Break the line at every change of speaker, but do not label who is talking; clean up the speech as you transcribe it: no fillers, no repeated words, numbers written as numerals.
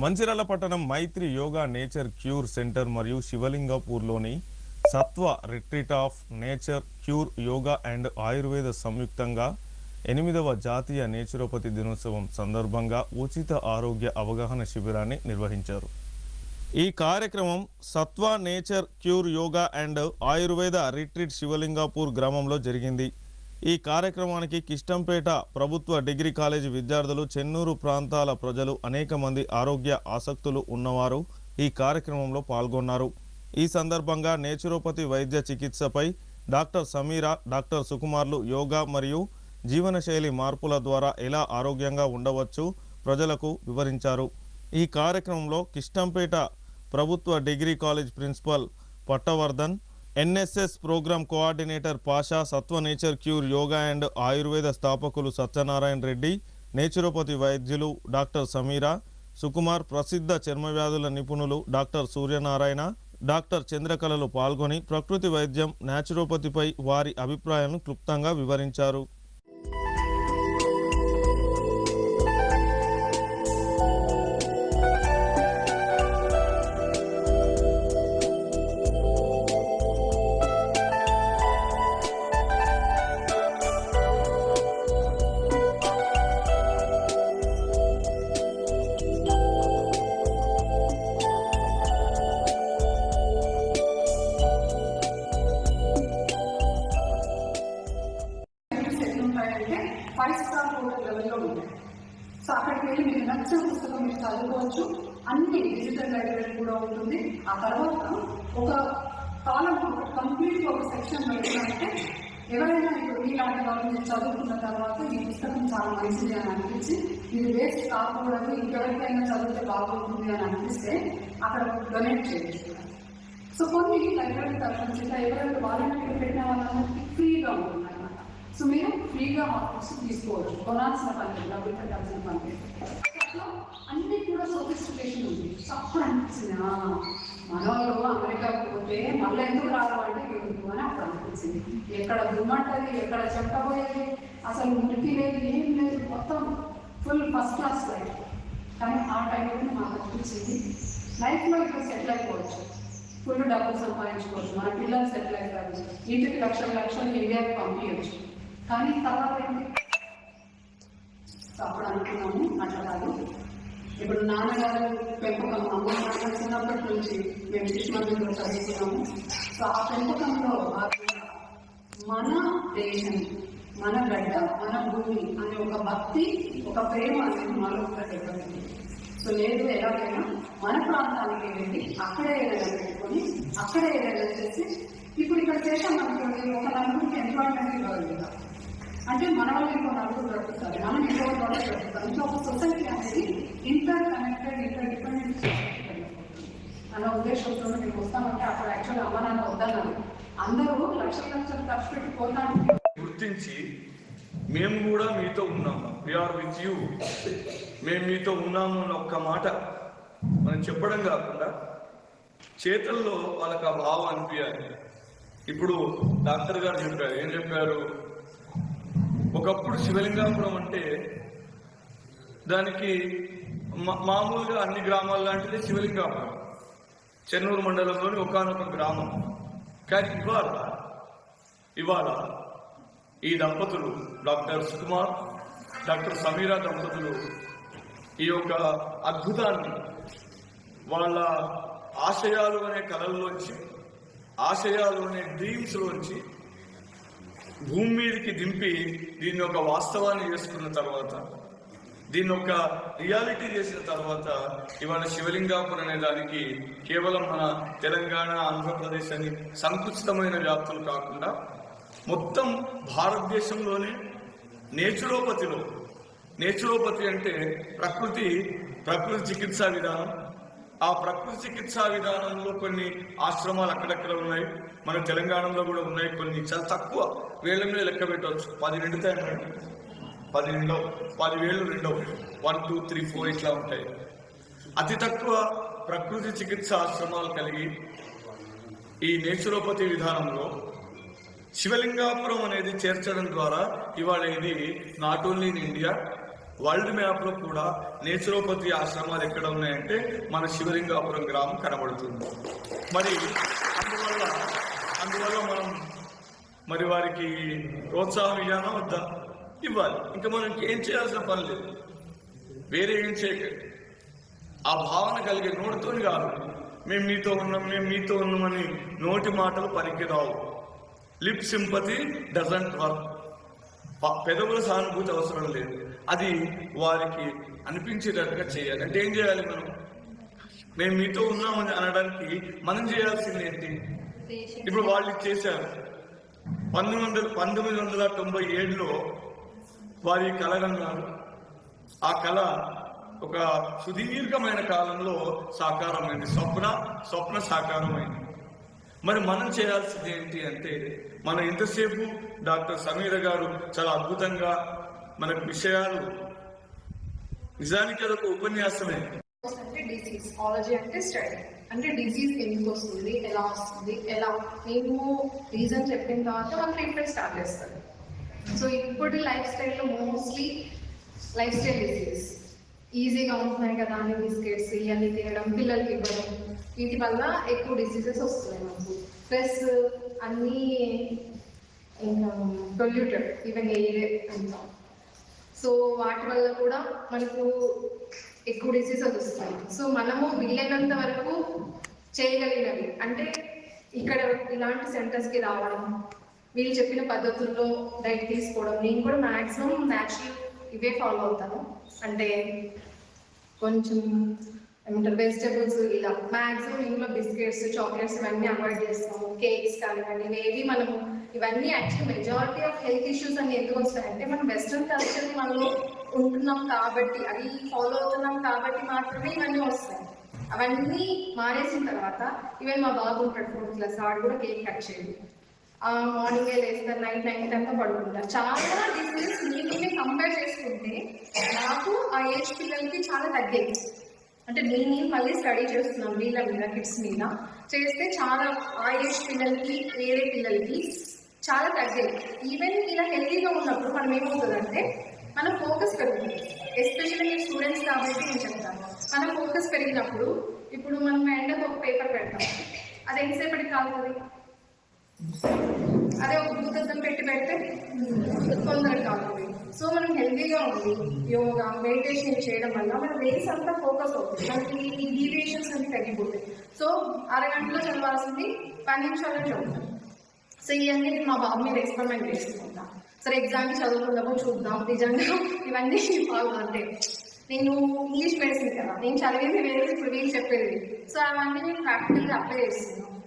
మంచిర్యాల పట్టణం మైత్రి yoga nature cure centre మరియు శివలింగపూర్లోని సత్వ retreat of nature cure yoga and Ayurveda సంయుక్తంగా 8వ జాతీయ నేచురోపతి దినోత్సవం సందర్భంగా ఉచిత ఆరోగ్య అవగాహన శిబిరాన్ని నిర్వహించారు. ఈ కార్యక్రమం Satva nature cure yoga and Ayurveda retreat Shivalingapur గ్రామంలో జరిగింది. ఈ కార్యక్రమానికి కిష్టంపేట ప్రభుత్వ డిగ్రీ కాలేజీ విద్యార్థులు, చెన్నూరు ప్రాంతాల ప్రజలు, అనేక మంది ఆరోగ్య ఆసక్తులు ఉన్నవారు ఈ కార్యక్రమంలో పాల్గొన్నారు. ఈ సందర్భంగా నేచురోపతి వైద్య చికిత్సపై డాక్టర్ సమీరా, డాక్టర్ సుకుమార్లు యోగా మరియు జీవనశైలి మార్పుల ద్వారా ఎలా ఆరోగ్యంగా ఉండవచ్చు ప్రజలకు వివరించారు. ఈ కార్యక్రమంలో కిష్టంపేట ప్రభుత్వ degree college principal Pattavardhan, NSS programme coordinator Pasha, Satva nature cure yoga and Ayurveda స్థాపకులు సత్యనారాయణ రెడ్డి, నేచురోపతి వైద్యులు డాక్టర్ సమీరా, సుకుమార్, ప్రసిద్ధ చర్మవ్యాధుల నిపుణులు డాక్టర్ సూర్యనారాయణ, డాక్టర్ చంద్రకళలు పాల్గొని ప్రకృతి వైద్యం, నేచురోపతిపై వారి అభిప్రాయాలను క్లుప్తంగా వివరించారు.
అంటే 5 స్టార్ హోటల్ లెవెల్లో ఉంటాయి. సో అక్కడికి వెళ్ళి మీకు నచ్చిన పుస్తకం మీరు చదువుకోవచ్చు. అన్ని డిజిటల్ లైబ్రరీ కూడా ఉంటుంది. ఆ తర్వాత ఒక కాలం కంప్లీట్ ఒక సెక్షన్ పెట్టినంటే ఎవరైనా ఇప్పుడు మీలాంటి వాళ్ళు మీరు చదువుకున్న తర్వాత ఈ పుస్తకం చాలా మంచిది అని అనిపించి ఇది వేస్ట్ కాకూడదు, ఇంకెవరికైనా చదివితే బాగుంటుంది అని అనిపిస్తే అక్కడ డొనేట్ చేయొచ్చు. సో కొన్ని లైబ్రరీ తరఫు నుంచి ఎవరైనా వాలంటీర్ పెట్టిన వాళ్ళందరికీ ఫ్రీగా ఉంటుంది అనమాట. సో మీరు ఫ్రీగా ఆ బుక్స్ తీసుకోవచ్చు, కొనాల్సిన పని, డబ్బులు పెట్టాల్సిన పని. అట్లా అన్ని కూడా సోఫిస్టికేషన్ ఉంది. సో అప్పుడు అనిపించింది మన వాళ్ళు అమెరికాకు పోతే మళ్ళీ ఎందుకు రావాలంటే ఎందుకు అని అప్పుడు అనిపించింది. ఎక్కడ దుమ్మంటది, ఎక్కడ చెట్టబోయేది, అసలు మురికి లేదు, ఏం లేదు, మొత్తం ఫుల్ ఫస్ట్ క్లాస్ లైఫ్. కానీ ఆ టైంలో మాకు అనిపించింది లైఫ్లో ఇక్కడ సెటిల్ అయిపోవచ్చు, ఫుల్ డబ్బులు సంపాదించుకోవచ్చు, మన పిల్లలు సెటిల్ అవుతారు, ఇంటికి లక్షలు లక్షలు ఇండియాకి పంపించవచ్చు. కానీ తర్వాత ఏంటి అప్పుడు అనుకున్నాము అట్లా కాదు. ఇప్పుడు నాన్నగారు పెంపకం, అమ్మ నాన్న చిన్నప్పటి నుంచి మేము శిశు మందిరంలో చదువుతున్నాము. సో ఆ పెంపకంలో మన దేశం, మన గడ్డ, మన భూమి అనే ఒక భక్తి, ఒక ప్రేమ అనేది మాలో ప్రతిపడింది. సో లేదు ఎలాగైనా మన ప్రాంతానికి వెళ్ళి అక్కడే ఏదైనా పెట్టుకొని అక్కడే ఏదైనా చేసి ఇప్పుడు ఇక్కడ చేసాం అనుకోండి, ఒక నలుగురికి ఎంప్లాయ్మెంట్ ఇవ్వగలుగుతాం. అంటే మన వల్ల ఇంకో నలుగురు దొరుకుతారు, మనం ఇంకో వల్ల దొరుకుతాం. ఇంకా ఒక సొసైటీ అనేది ఇంటర్ కనెక్టెడ్, ఇంటర్ డిపెండెంట్ అన్న ఉద్దేశంతో మేము వస్తామంటే అప్పుడు యాక్చువల్గా అమ్మ నాన్న వద్దన్నారు. అందరూ లక్షలు లక్షలు ఖర్చు పెట్టి పోతానికి
గుర్తించి మేము కూడా మీతో ఉన్నాము, వీఆర్ విత్ యూ, మేము మీతో ఉన్నాము అని ఒక్క మాట మనం చెప్పడం కాకుండా చేతల్లో వాళ్ళకి ఆ భావం అనిపించాలి. ఇప్పుడు డాక్టర్ గారు చెప్పారు, ఏం చెప్పారు, ఒకప్పుడు శివలింగాపురం అంటే దానికి మామూలుగా అన్ని గ్రామాల లాంటిదే శివలింగాపురం, చెన్నూరు మండలంలోని ఒకానొక గ్రామం. కానీ ఇవాళ ఈ దంపతులు డాక్టర్ సుకుమార్, డాక్టర్ సమీరా దంపతులు ఈ యొక్క అద్భుతాన్ని వాళ్ళ ఆశయాలు అనే కళల్లోంచి, ఆశయాలు అనే డ్రీమ్స్లోంచి భూమి మీదకి దింపి దీన్ని ఒక వాస్తవాన్ని చేసుకున్న తర్వాత, దీన్ని ఒక రియాలిటీ చేసిన తర్వాత ఇవాళ శివలింగాపురం అనే దానికి కేవలం మన తెలంగాణ, ఆంధ్రప్రదేశ్ అని సంకుచితమైన వ్యాప్తులు కాకుండా మొత్తం భారతదేశంలోనే నేచురోపతి అంటే ప్రకృతి చికిత్సా విధానం. ఆ ప్రకృతి చికిత్సా విధానంలో కొన్ని ఆశ్రమాలు అక్కడక్కడ ఉన్నాయి, మన తెలంగాణలో కూడా ఉన్నాయి. కొన్ని చాలా తక్కువ వేళ్ల మీద లెక్క పెట్టవచ్చు, 10 నిండుతాయి, 10 నిండవు, 10 వేళ్ళు నిండవు, 1, 2, 3, 4 ఇట్లా ఉంటాయి. అతి తక్కువ ప్రకృతి చికిత్స ఆశ్రమాలు కలిగి ఈ నేచురోపతి విధానంలో శివలింగాపురం అనేది చేర్చడం ద్వారా ఇవాళ ఇది not only in India, world map లో కూడా నేచురోపతి ఆశ్రమాలు ఎక్కడ ఉన్నాయంటే మన శివలింగాపురం గ్రామం కనబడుతుంది. మరి అందువల్ల మనం మరి వారికి ప్రోత్సాహం ఇవ్వాలా వద్దా? ఇవ్వాలి. ఇంకా మనం ఏం చేయాల్సిన పని లేదు, వేరే ఏం చేయకండి. ఆ భావన కలిగే నోటితోని కాదు, మేము మీతో ఉన్నామని నోటి మాటలు పనికిరావు. Lip sympathy doesn't work. పెదవుల సానుభూతి అవసరం లేదు, అది వారికి అనిపించేటట్టుగా చేయాలి. అంటే ఏం చేయాలి? మేము మీతో ఉన్నామని అనడానికి మనం చేయాల్సింది ఏంటి? ఇప్పుడు వాళ్ళు చేశారు. 1997లో వారి కలగన్నారు. ఆ కళ ఒక సుదీర్ఘమైన కాలంలో సాకారమైంది. స్వప్న సాకారమైంది. మరి మనం చేయాల్సింది ఏంటి అంటే, మనం ఇంతసేపు డాక్టర్ సమీర గారు చాలా అద్భుతంగా మనకు విషయాలు, నిజానికి అదొక ఉపన్యాసమే.
అంటే డిసీజ్ ఆలజీ అంటే స్టడీ, అంటే డిసీజ్ ఎందుకు వస్తుంది, ఎలా వస్తుంది, ఎలా మేము రీజన్ చెప్పిన తర్వాత వాళ్ళు ట్రీట్మెంట్ స్టార్ట్ చేస్తారు. సో ఇప్పుడు లైఫ్ స్టైల్లో మోస్ట్లీ లైఫ్ స్టైల్ డిసీజ్ ఈజీగా ఉంటున్నాయి కదా అని బిస్కెట్స్ ఇవన్నీ తినడం, పిల్లలకి ఇవ్వడం, వీటి వల్ల ఎక్కువ డిసీజెస్ వస్తున్నాయి మనకు. ప్లస్ అన్నీ ఇంకా పొల్యూటెడ్, ఈవెన్ ఎయిర్ అంతా. సో వాటి వల్ల కూడా మనకు ఎక్కువ డిసీజెస్ వస్తాయి. సో మనము వీలైనంత వరకు చేయగలిగినవి అంటే ఇక్కడ ఇలాంటి సెంటర్స్కి రావడం, వీళ్ళు చెప్పిన పద్ధతుల్లో డైట్ తీసుకోవడం. నేను కూడా మ్యాక్సిమం న్యాచురల్ ఇవే ఫాలో అవుతాను. అంటే కొంచెం ఏమంటారు వెజిటబుల్స్, ఇలా మ్యాక్సిమం ఇంట్లో బిస్కెట్స్, చాక్లెట్స్ ఇవన్నీ అవాయిడ్ చేస్తాము. కేక్స్ కానివ్వండి, ఇవేవి మనము ఇవన్నీ actually majority of health issues అన్ని ఎందుకు వస్తాయంటే మనం వెస్ట్రన్ కల్చర్ మనలో ఉంటున్నాం కాబట్టి, అవి ఫాలో అవుతున్నాం కాబట్టి మాత్రమే ఇవన్నీ వస్తాయి. అవన్నీ మానేసిన తర్వాత ఈవెన్ మా బాబు ఉంటాడు 4th క్లాస్, వాడు కూడా కేక్ కట్ చేయాలి. మార్నింగే లేస్తారు, నైట్ అంతా పడుకుంటారు. చాలా డిసీజెస్ మీతో కంపేర్ చేసుకుంటే నాకు ఆ ఏజ్ పిల్లలకి చాలా తగ్గేది. అంటే నేను మళ్ళీ స్టడీ చేస్తున్నాను వీళ్ళ మీద, కిడ్స్ మీద చేస్తే చాలా ఆ ఏజ్ పిల్లలకి వేరే పిల్లలకి చాలా తగ్గేది. ఈవెన్ ఇలా హెల్తీగా ఉన్నప్పుడు మనం ఏమవుతుందంటే మన ఫోకస్ పెరుగుతుంది. ఎస్పెషల్లీ స్టూడెంట్స్ కాబట్టి నేను చెప్తాను, మన ఫోకస్ పెరిగినప్పుడు ఇప్పుడు మనం ఎండకు ఒక పేపర్ పెడతాం, అది ఎంతసేపటికి కాలుతుంది. అదే ఒక భూతత్వం పెడితే తొందరగా కాలుతుంది. సో మనం హెల్తీగా ఉంది యోగా మెడిటేషన్ చేయడం వల్ల మన రేస్ అంతా ఫోకస్ అవుతుంది, మనకి ఈ డీవియేషన్స్ అన్ని తగ్గిపోతాయి. సో అరగంటలో చదవాల్సింది 10 నిమిషాల్లో చదువుతాం. సో ఇవన్నీ నేను మా బాబు మీద ఎక్స్పెరిమెంట్ చేసుకుంటాం. సరే ఎగ్జామ్కి చదువుకుందామో చూద్దాం, నిజంగా ఇవన్నీ ఫాలో అంటే నేను ఇంగ్లీష్ మెడిసిన్ కదా, నేను చదివేది వేరే, ఇప్పుడు వీళ్ళు చెప్పేది. సో అవన్నీ నేను ప్రాక్టికల్గా అప్లై చేస్తున్నాను.